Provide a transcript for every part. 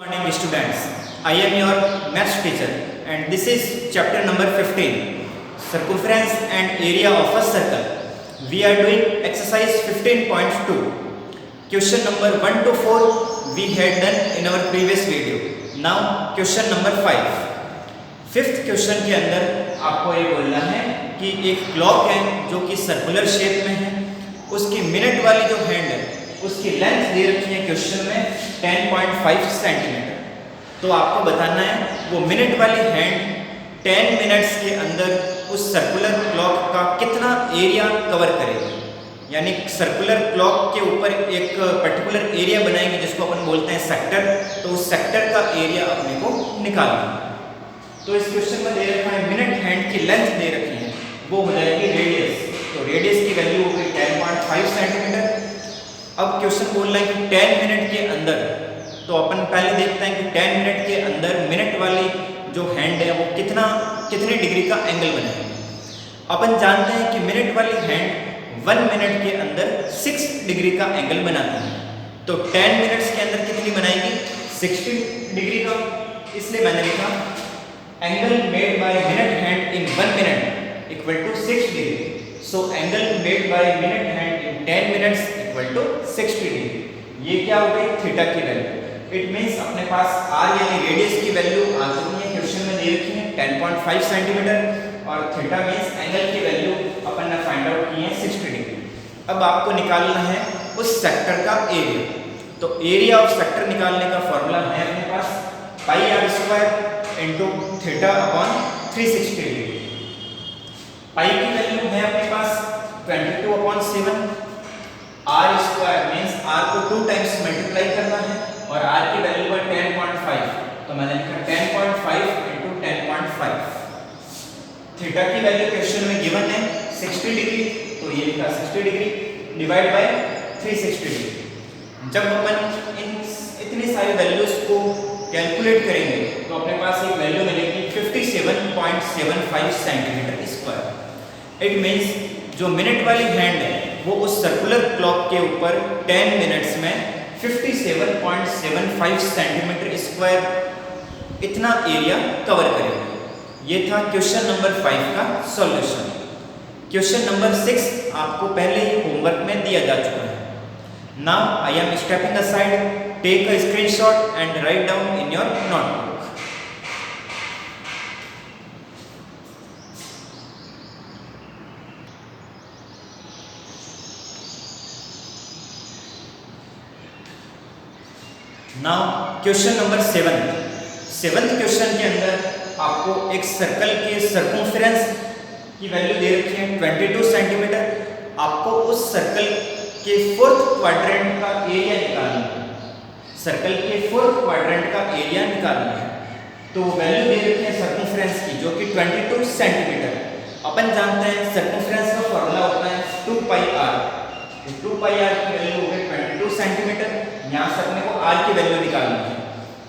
Good morning students, I am your maths teacher and this is chapter number 15, circumference and area of a circle. We are doing exercise 15.2. Question number 1 to 4 we had done in our previous video. Now question number 5. Fifth question के अंदर आपको ये बोलना है कि एक clock है जो कि सर्कुलर शेप में है, उसकी मिनट वाली जो हैंड है उसकी लेंथ दे रखी है क्वेश्चन में 10.5 सेंटीमीटर। तो आपको बताना है वो मिनट वाली हैंड 10 मिनट्स के अंदर उस सर्कुलर क्लॉक का कितना एरिया कवर करेगी। यानी सर्कुलर क्लॉक के ऊपर एक पर्टिकुलर एरिया बनाएंगे जिसको अपन बोलते हैं सेक्टर, तो उस सेक्टर का एरिया अपने को निकालना है। तो इस क्वेश्चन में दे रखा है मिनट हैंड की लेंथ दे रखी है, वो हो जाएगी रेडियस। तो रेडियस की वैल्यू हो गई 10.5 सेंटीमीटर। अब क्वेश्चन बोल रहा है कि 10 मिनट के अंदर, तो अपन पहले देखते हैं कि 10 मिनट के अंदर मिनट वाली जो हैंड है वो कितने डिग्री का एंगल बनाएगी। अपन जानते हैं कि मिनट वाली हैंड 1 मिनट के अंदर 6 डिग्री का एंगल बनाती है। तो 10 मिनट्स के अंदर कितनी बनाएगी, 60 डिग्री का। इसलिए मैंने लिखा angle made by minute hand in 1 minute equal to 6 degree. So angle made by minute hand in 10 minutes equal to 60 degree. ये क्या हो गई, थीटा की वैल्यू। इट मींस अपने पास आर यानी रेडियस की वैल्यू आ चुकी है, क्वेश्चन में दे रखी है 10.5 सेंटीमीटर और थीटा मींस एंगल की वैल्यू अपन ने फाइंड आउट की है 60 डिग्री। अब आपको निकालना है उस सेक्टर का एरिया। तो एरिया ऑफ सेक्टर निकालने का फॉर्मूला है अपने पास pi r square into theta upon 360 degree. Pi की वैल्यू है अपने पास 22/7। आर स्क्वायर मींस आर को 2 टाइम्स मल्टीप्लाई करना है और आर की वैल्यू है 10.5। तो मैंने लिखा 10.5 इंटू 10.5। थीटा की वैल्यू क्वेश्चन में गिवन है 60 डिग्री, तो ये लिखा 60 डिग्री डिवाइड बाय 360 डिग्री। जब अपन इन इतनी सारी वैल्यूज को कैलकुलेट करेंगे तो अपने पास एक वैल्यू मिलेगी 57.75 सेंटीमीटर स्क्वायर। इट मींस जो मिनट वाली हैंड है वो उस सर्कुलर क्लॉक के ऊपर 10 मिनट्स में 57.75 सेंटीमीटर स्क्वायर इतना एरिया कवर करेगी। ये था क्वेश्चन नंबर 5 का सॉल्यूशन। क्वेश्चन नंबर 6 आपको पहले ही होमवर्क में दिया जा चुका है। Now I am stepping aside, take a screenshot and write down in your notebook. Now question number 7th question के अंदर आपको एक सर्कल के सर्कमफेरेंस की वैल्यू दे रखी है 22 सेंटीमीटर। आपको उस सर्कल के 4th क्वाड्रेंट का एरिया निकालना है। सर्कल के 4th क्वाड्रेंट का एरिया निकालना है। तो वैल्यू दे रखी है सर्कमफेरेंस की जो कि 22 सेंटीमीटर। अपन जानते हैं सर्कमफेरेंस का फॉर्मूला होता है 2 पाई आर। 2 पाई आर की वैल्यू हो गई 22 सेंटीमीटर। यहाँ से अपने को आर की वैल्यू निकालनी है।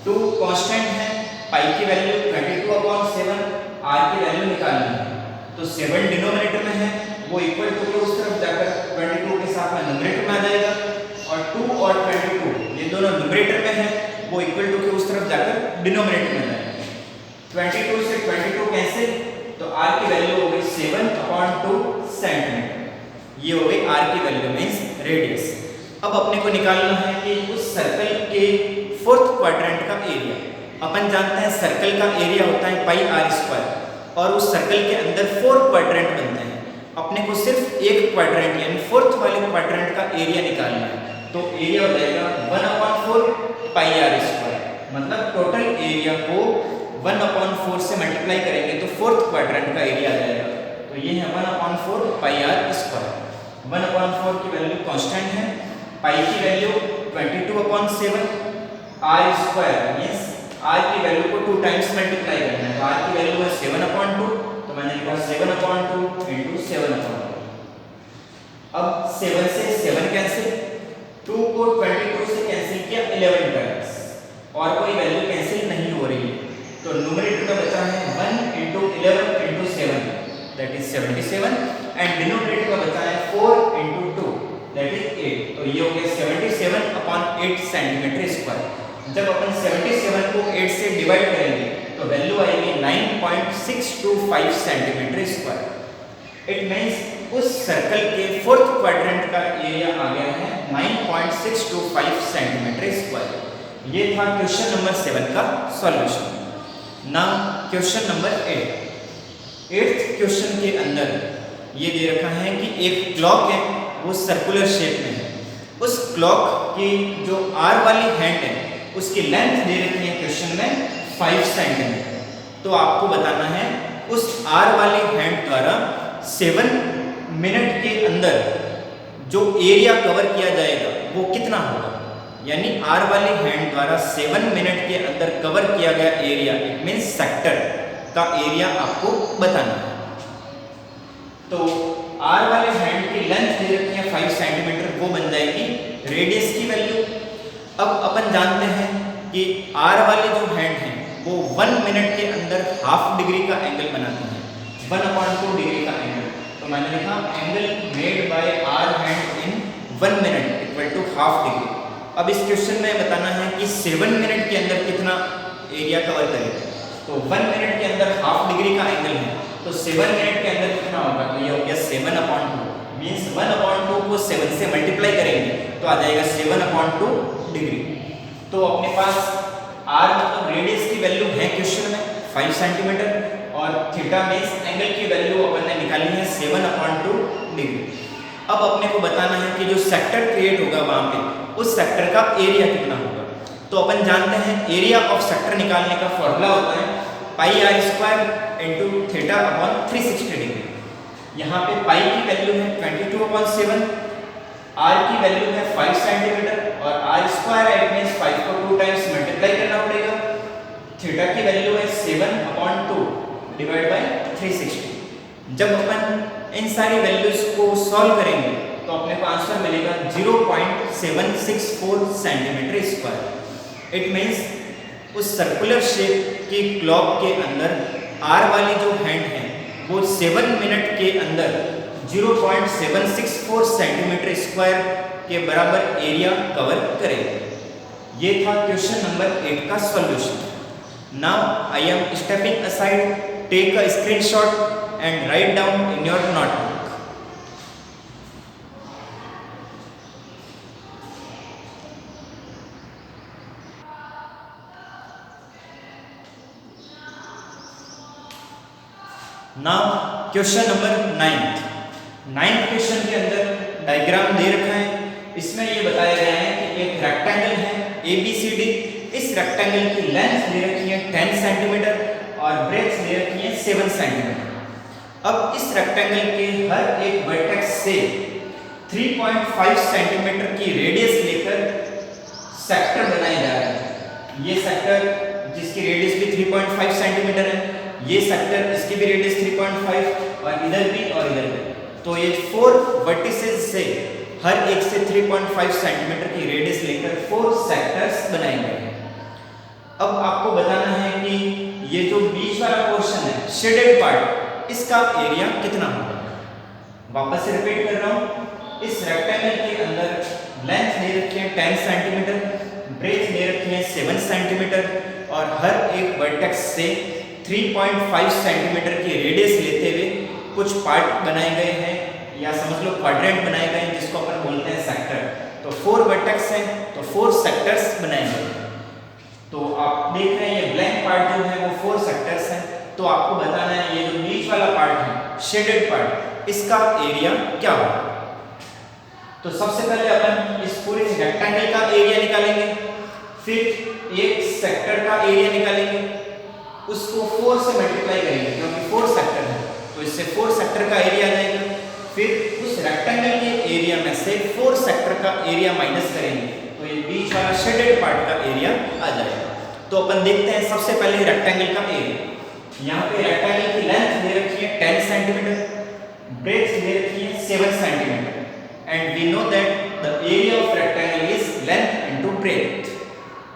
2 कांस्टेंट है, पाई की वैल्यू 22/7, आर की वैल्यू निकालनी है। तो 7 डिनोमिनेटर में है, वो इक्वल टू के उस तरफ जाकर 22 के साथ में न्यूमरेटर में आ जाएगा और 2 और 22 ये दोनों न्यूमरेटर में है, वो इक्वल टू के उस तरफ जाकर डिनोमिनेटर में आ जाएगा। 22 से 22 कैंसिल, तो आर की वैल्यू हो गई 7/2 सेंटीमीटर। ये हो गई आर की वैल्यू मींस रेडियस। अब अपने को निकालना है कि उस सर्कल के 4th क्वाड्रेंट का एरिया। अपन जानते हैं सर्कल का एरिया होता है पाई आर स्क्वायर और उस सर्कल के अंदर 4 क्वाड्रेंट बनते हैं। अपने को सिर्फ एक क्वाड्रेंट यानी 4th वाले क्वाड्रेंट का एरिया निकालना है। तो एरिया हो जाएगा 1/4 पाई आर स्क्वायर। मतलब टोटल एरिया को 1/4 से मल्टीप्लाई करेंगे तो 4th क्वाड्रेंट का एरिया आ जाएगा। तो ये है 1/4 पाई आर स्क्वायर। 1/4 की वैल्यू कांस्टेंट है, पाई की value 22/7, are square means R की वैल्यू को 2 टाइम्स मल्टीप्लाई करना है। तो आर की वैल्यू है 7/2, तो मैंने लिखा 7/2 इंटू 7/2। अब 7 से 7 कैंसिल, 2 को 22 से कैंसिल किया 11 टाइम्स और कोई वैल्यू कैंसिल नहीं हो रही है। तो न्यूमरेटर में बचा है 1 into 11 into 7 that is 77 and denominator में बचा है 4 इंटू 2 दैट इज 8। तो ये हो गया 77/8 सेंटीमीटर स्क्वायर। जब अपन 77 को 8 से डिवाइड करेंगे तो वैल्यू आएगी 9.625 सेंटीमीटर स्क्वायर। इट मींस उस सर्कल के फोर्थ क्वाड्रेंट का एरिया आ गया है 9.625 सेंटीमीटर स्क्वायर। ये था क्वेश्चन नंबर 7 का solution. Now question number 8th question के अंदर ये दे रखा है कि एक क्लॉक है वो सर्कुलर शेप में है। उस क्लॉक की जो आर वाली हैंड है उसकी लेंथ दे रखी है क्वेश्चन में 5 सेंटीमीटर। तो आपको बताना है उस आर वाली हैंड द्वारा 7 मिनट के अंदर जो एरिया कवर किया जाएगा वो कितना होगा। यानी आर वाली हैंड द्वारा 7 मिनट के अंदर कवर किया गया एरिया, इट मींस सेक्टर का एरिया आपको बताना है। तो आर वाले हैंड की लेंथ दे रखी है 5 सेंटीमीटर, वो बन जाएगी रेडियस की वैल्यू। अब अपन जानते हैं कि आर वाले जो हैंड हैं वो 1 मिनट के अंदर हाफ डिग्री का एंगल बनाते हैं, 1/2 डिग्री का एंगल। तो मैंने लिखा angle made by hour hand in 1 minute equal to half degree. अब इस क्वेश्चन में बताना है कि 7 मिनट के अंदर कितना एरिया कवर करेगा। तो 1 मिनट के अंदर हाफ डिग्री का एंगल है, तो 7 मिनट के अंदर कितना होगा। तो ये हो गया 7/2 मीन्स 1/2 को 7 से मल्टीप्लाई करेंगे तो आ जाएगा 7/2 डिग्री। तो अपने पास आर मतलब रेडियस की वैल्यू है क्वेश्चन में 5 सेंटीमीटर और थीटा मीन्स एंगल की वैल्यू अपन ने निकाली है 7/2 डिग्री। अब अपने को बताना है कि जो सेक्टर क्रिएट होगा वहां पे उस सेक्टर का एरिया कितना होगा। तो अपन जानते हैं एरिया ऑफ सेक्टर निकालने का फॉर्मूला होता है pi r square into theta upon 360 degree. यहाँ पे पाई की वैल्यू है 22/7, आर की वैल्यू है 5 सेंटीमीटर और आर स्क्वायर इट मींस 5 को 2 टाइम्स मल्टीप्लाई करना पड़ेगा। थीटा की वैल्यू है 7/2 डिवाइड बाय 360। जब अपन इन सारी वैल्यूज को सॉल्व करेंगे तो अपने को आंसर मिलेगा 0.764 सेंटीमीटर स्क्वायर। इट मींस उस सर्कुलर शेप की क्लॉक के अंदर आर वाली जो हैंड है वो 7 मिनट के अंदर 0.764 सेंटीमीटर स्क्वायर के बराबर एरिया कवर करेगा। ये था क्वेश्चन नंबर 8 का solution. Now I am stepping aside, take a screenshot and write down in your notebook. Now question number 9th question के अंदर डायग्राम दे रखा है। इसमें ये बताया गया है कि एक रेक्टेंगल है ABCD। इस रेक्टेंगल की लेंथ दे रखी है 10 सेंटीमीटर और ब्रेड्थ दे रखी है 7 सेंटीमीटर। अब इस रेक्टेंगल के हर एक वर्टेक्स से 3.5 सेंटीमीटर की रेडियस लेकर सेक्टर बनाया जा रहा है। ये सेक्टर जिसकी रेडियस भी 3.5 सेंटीमीटर है, ये सेक्टर इसकी भी रेडियस 3.5 और इधर भी और इधर भी। तो ये 4 वर्टिसेस से हर एक से 3.5 सेंटीमीटर की रेडियस लेकर 4 सेक्टर्स बनाए गए हैं। अब आपको बताना है कि ये जो बीच वाला पोर्शन है शेडेड पार्ट, इसका एरिया कितना होगा। वापस से रिपीट कर रहा हूँ, इस रेक्टेंगल के अंदर लेंथ दे रखी है 10 सेंटीमीटर, ब्रेथ दे रखी है 7 सेंटीमीटर और हर एक वर्टेक्स से 3.5 सेंटीमीटर की रेडियस लेते हुए कुछ पार्ट बनाए गए हैं या समझ लो क्वाड्रेंट बनाए गए हैं जिसको अपन बोलते हैं सेक्टर। तो 4 वर्टेक्स हैं तो 4 सेक्टर्स बनाए गए हैं। तो आप देख रहे हैं ये ब्लैंक पार्ट जो है वो 4 सेक्टर्स हैं। तो आपको बताना है ये जो बीच वाला पार्ट है शेडेड पार्ट, इसका एरिया क्या होगा। तो सबसे पहले अपन इस पूरे रेक्टेंगल का एरिया निकालेंगे, फिर एक सेक्टर का एरिया निकालेंगे, उसको 4 से मल्टीप्लाई करेंगे क्योंकि 4 सेक्टर है तो इससे 4 सेक्टर का एरिया आ जाएगा। फिर उस रेक्टेंगल के एरिया में से 4 सेक्टर का एरिया माइनस करेंगे तो ये बीच वाला शेडेड पार्ट का एरिया आ जाएगा। तो अपन देखते हैं सबसे पहले रेक्टेंगल का एरिया। यहाँ पे रेक्टेंगल की लेंथ दे रखी है 10 सेंटीमीटर, ब्रेथ दे रखी है 7 centimetre and we know that the area of rectangle is length into breadth.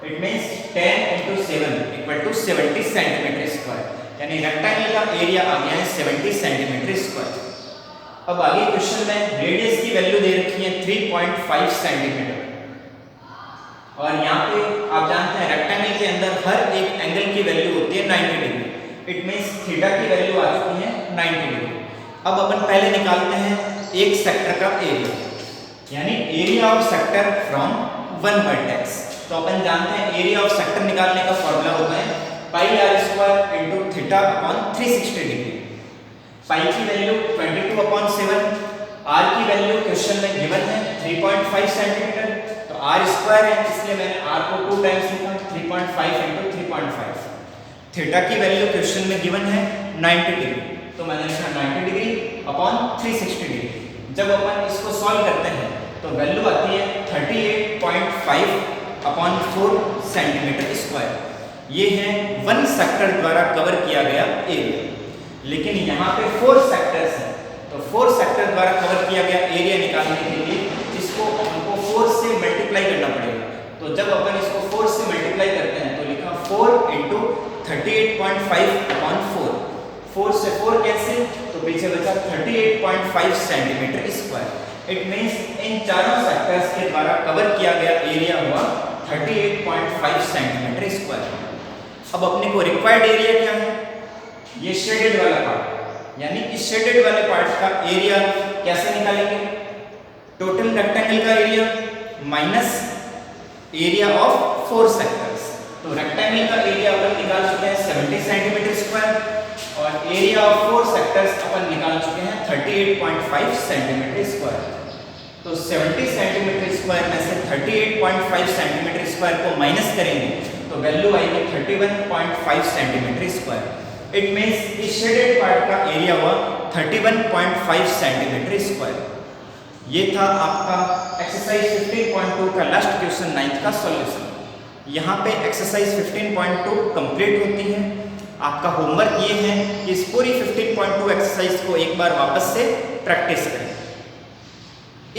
It means 10 into 7 equal to 70 centimetre square. यानी रेक्टेंगल का एरिया आ गया है 70 सेंटीमीटर स्क्वायर। अब आगे क्वेश्चन में रेडियस की वैल्यू दे रखी है 3.5 सेंटीमीटर और यहाँ पे आप जानते हैं रेक्टेंगल के अंदर हर एक एंगल की वैल्यू होती है 90 डिग्री। इट मींस थीटा की वैल्यू आ चुकी है 90 डिग्री। अब अपन पहले निकालते हैं एक सेक्टर का एरिया, यानी area of sector from one vertex. तो अपन जानते हैं एरिया ऑफ सेक्टर निकालने का फॉर्मूला होता है pi r square into theta upon 360 degree. Pi की वैल्यू 22/7, आर की वैल्यू क्वेश्चन में गिवन है 3.5 सेंटीमीटर, तो आर स्क्वायर है इसलिए मैंने आर को 2 टाइम्स लिखा 3.5 इंटू 3.5। थीटा की वैल्यू क्वेश्चन में गिवन है 90 डिग्री, तो मैंने लिखा 90 डिग्री अपॉन 360 डिग्री। जब अपन इसको सॉल्व करते हैं तो वैल्यू आती है 38.5 अपॉन 4 सेंटीमीटर स्क्वायर। ये है वन सेक्टर द्वारा कवर किया गया एरिया। लेकिन यहाँ पे 4 सेक्टर्स हैं, तो 4 सेक्टर द्वारा कवर किया गया एरिया निकालने के लिए इसको हमको 4 से मल्टीप्लाई करना पड़ेगा। तो जब अपन इसको 4 से मल्टीप्लाई करते हैं तो लिखा 4 इंटू 38.5 अपॉन 4। 4 से 4 कैंसिल, तो पीछे बचा 38.5 सेंटीमीटर स्क्वायर। इट मींस इन चारों सेक्टर्स के द्वारा कवर किया गया एरिया हुआ 38.5 सेंटीमीटर स्क्वायर। अब अपने को रिक्वायर्ड एरिया क्या है, ये शेडेड वाला पार्ट, यानी इस शेडेड वाले पार्ट का एरिया कैसे निकालेंगे, टोटल रेक्टेंगल का area minus area of 4 sectors. तो रेक्टेंगल का एरिया अपन निकाल चुके हैं 70 सेंटीमीटर स्क्वायर और एरिया ऑफ 4 सेक्टर्स अपन निकाल चुके हैं 38.5 सेंटीमीटर स्क्वायर। तो 70 सेंटीमीटर स्क्वायर में से 38.5 सेंटीमीटर स्क्वायर को माइनस करेंगे तो वैल्यू आएगी 31.5 सेंटीमीटर स्क्वायर। इट मींस इस शेडेड पार्ट का एरिया हुआ 31.5 सेंटीमीटर स्क्वायर। ये था आपका एक्सरसाइज 15.2 का लास्ट क्वेश्चन 9th का सॉल्यूशन। यहाँ पे एक्सरसाइज 15.2 कंप्लीट होती है। आपका होमवर्क ये है कि इस पूरी 15.2 एक्सरसाइज को एक बार वापस से प्रैक्टिस करें।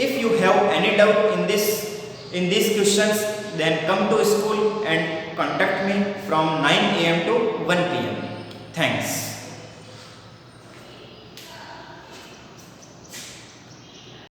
If you have any doubt in these questions, then come to school and contact me from 9 AM to 1 PM. Thanks.